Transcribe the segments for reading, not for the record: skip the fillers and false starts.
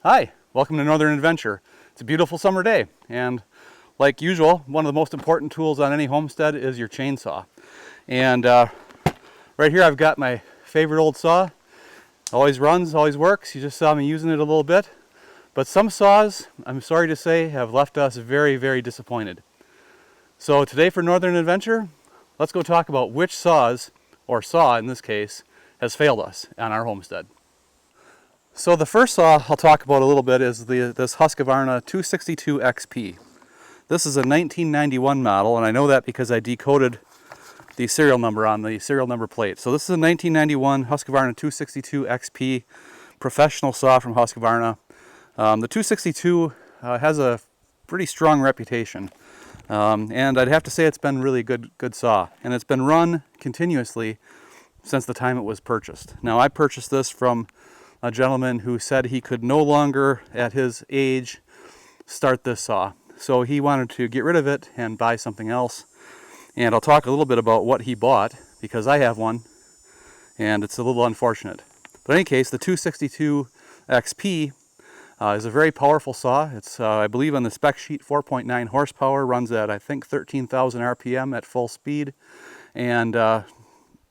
Hi, welcome to Northern Adventure. It's a beautiful summer day, and like usual, one of the most important tools on any homestead is your chainsaw. And right here I've got my favorite old saw. Always runs, always works. You just saw me using it a little bit. But some saws, I'm sorry to say, have left us very, very disappointed. So today for Northern Adventure, let's go talk about which saws, or saw in this case, has failed us on our homestead. So the first saw I'll talk about a little bit is this Husqvarna 262 XP. This is a 1991 model, and I know that because I decoded the serial number on the serial number plate. So this is a 1991 Husqvarna 262 XP professional saw from Husqvarna. The 262 has a pretty strong reputation, and I'd have to say it's been really good saw, and it's been run continuously since the time it was purchased. Now I purchased this from a gentleman who said he could no longer, at his age, start this saw. So he wanted to get rid of it and buy something else. And I'll talk a little bit about what he bought, because I have one, and it's a little unfortunate. But in any case, the 262 XP is a very powerful saw. It's, I believe on the spec sheet, 4.9 horsepower, runs at, I think, 13,000 RPM at full speed, and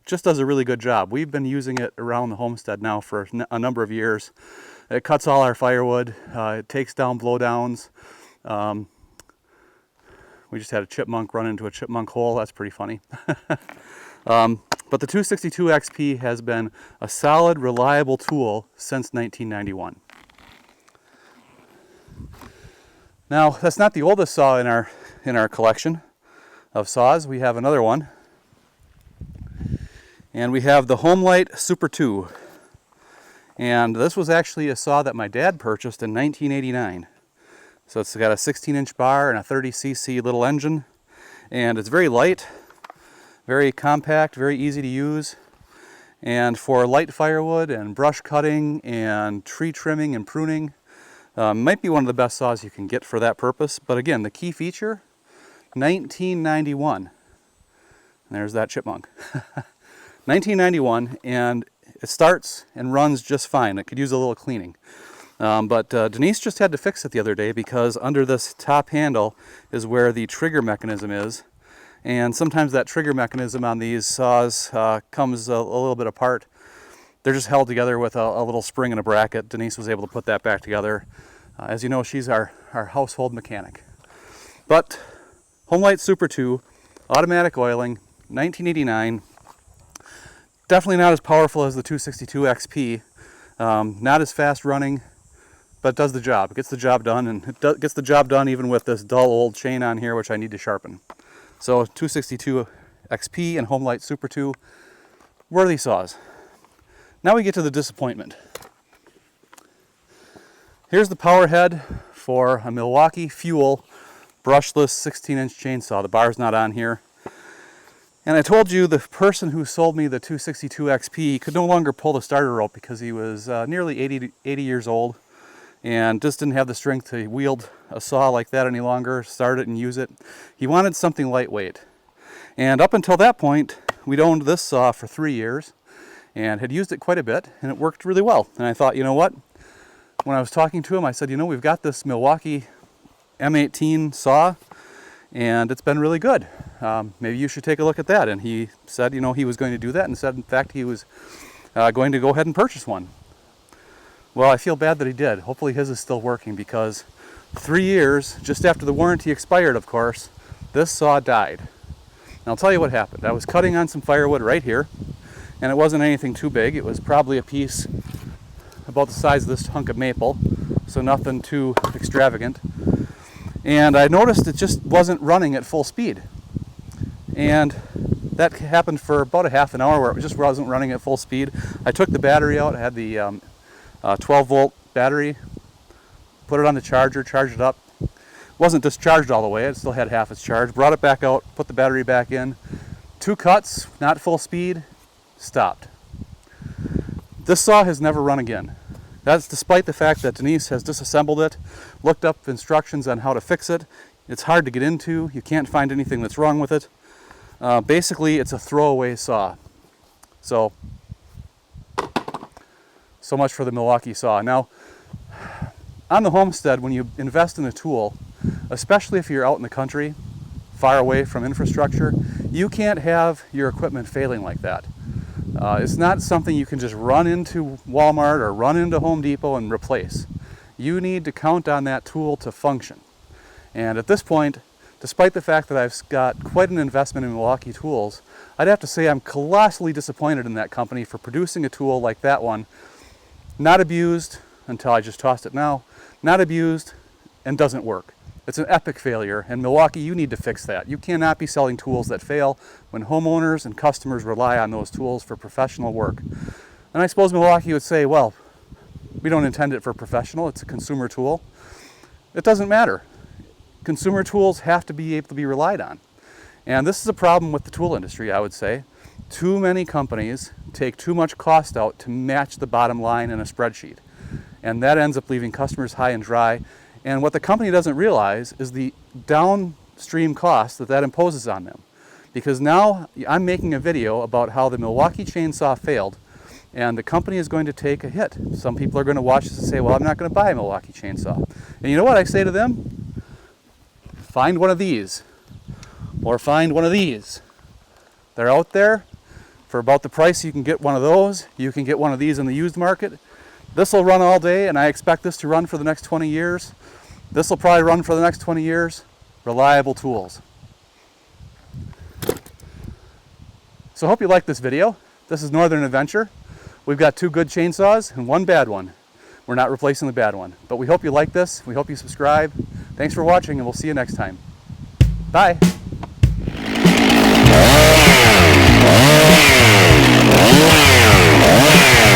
just does a really good job. We've been using it around the homestead now for a number of years. It cuts all our firewood. It takes down blowdowns. We just had a chipmunk run into a chipmunk hole. That's pretty funny. But the 262 XP has been a solid, reliable tool since 1991. Now, that's not the oldest saw in our collection of saws. We have another one. And we have the Homelite Super 2. And this was actually a saw that my dad purchased in 1989. So it's got a 16-inch bar and a 30cc little engine. And it's very light, very compact, very easy to use. And for light firewood and brush cutting and tree trimming and pruning, might be one of the best saws you can get for that purpose. But again, the key feature, 1991. And there's that chipmunk. 1991, and it starts and runs just fine. It could use a little cleaning. But Denise just had to fix it the other day, because under this top handle is where the trigger mechanism is. And sometimes that trigger mechanism on these saws comes a little bit apart. They're just held together with a little spring and a bracket. Denise was able to put that back together. As you know, she's our household mechanic. But Homelite Super 2, automatic oiling, 1989. Definitely not as powerful as the 262 XP. Not as fast running, but it does the job. It gets the job done, and it gets the job done even with this dull old chain on here, which I need to sharpen. So 262 XP and Homelite Super 2, worthy saws. Now we get to the disappointment. Here's the power head for a Milwaukee Fuel Brushless 16-inch chainsaw. The bar's not on here. And I told you the person who sold me the 262 XP could no longer pull the starter rope because he was nearly 80 years old and just didn't have the strength to wield a saw like that any longer, start it and use it. He wanted something lightweight. And up until that point, we'd owned this saw for 3 years and had used it quite a bit, and it worked really well. And I thought, you know what? When I was talking to him, I said, you know, we've got this Milwaukee M18 saw, and it's been really good. Maybe you should take a look at that. And he said, you know, he was going to do that, and said, in fact, he was going to go ahead and purchase one. Well, I feel bad that he did. Hopefully his is still working, because 3 years, just after the warranty expired, of course, this saw died. And I'll tell you what happened. I was cutting on some firewood right here, and it wasn't anything too big. It was probably a piece about the size of this hunk of maple, so nothing too extravagant. And I noticed it just wasn't running at full speed. And that happened for about a half an hour, where it just wasn't running at full speed. I took the battery out. I had the 12-volt battery, put it on the charger, charged it up. It wasn't discharged all the way. It still had half its charge. Brought it back out, put the battery back in. 2 cuts, not full speed, stopped. This saw has never run again. That's despite the fact that Denise has disassembled it, looked up instructions on how to fix it. It's hard to get into. You can't find anything that's wrong with it. Basically, it's a throwaway saw. So much for the Milwaukee saw. Now, On the homestead, when you invest in a tool, especially if you're out in the country, far away from infrastructure, you can't have your equipment failing like that. It's not something you can just run into Walmart or run into Home Depot and replace. You need to count on that tool to function. And at this point, despite the fact that I've got quite an investment in Milwaukee tools, I'd have to say I'm colossally disappointed in that company for producing a tool like that one, not abused until I just tossed it now, not abused and doesn't work. It's an epic failure, and Milwaukee, you need to fix that. You cannot be selling tools that fail when homeowners and customers rely on those tools for professional work. And I suppose Milwaukee would say, well, we don't intend it for professional, it's a consumer tool. It doesn't matter. Consumer tools have to be able to be relied on. And this is a problem with the tool industry, I would say. Too many companies take too much cost out to match the bottom line in a spreadsheet. And that ends up leaving customers high and dry. And what the company doesn't realize is the downstream cost that imposes on them. Because now I'm making a video about how the Milwaukee Chainsaw failed, and the company is going to take a hit. Some people are going to watch this and say, well, I'm not going to buy a Milwaukee Chainsaw. And you know what I say to them? Find one of these, or find one of these. They're out there for about the price you can get one of those. You can get one of these in the used market. This will run all day, and I expect this to run for the next 20 years. This will probably run for the next 20 years. Reliable tools. So I hope you like this video. This is Northern Adventure. We've got 2 good chainsaws and 1 bad one. We're not replacing the bad one. But we hope you like this. We hope you subscribe. Thanks for watching, and we'll see you next time. Bye. Oh,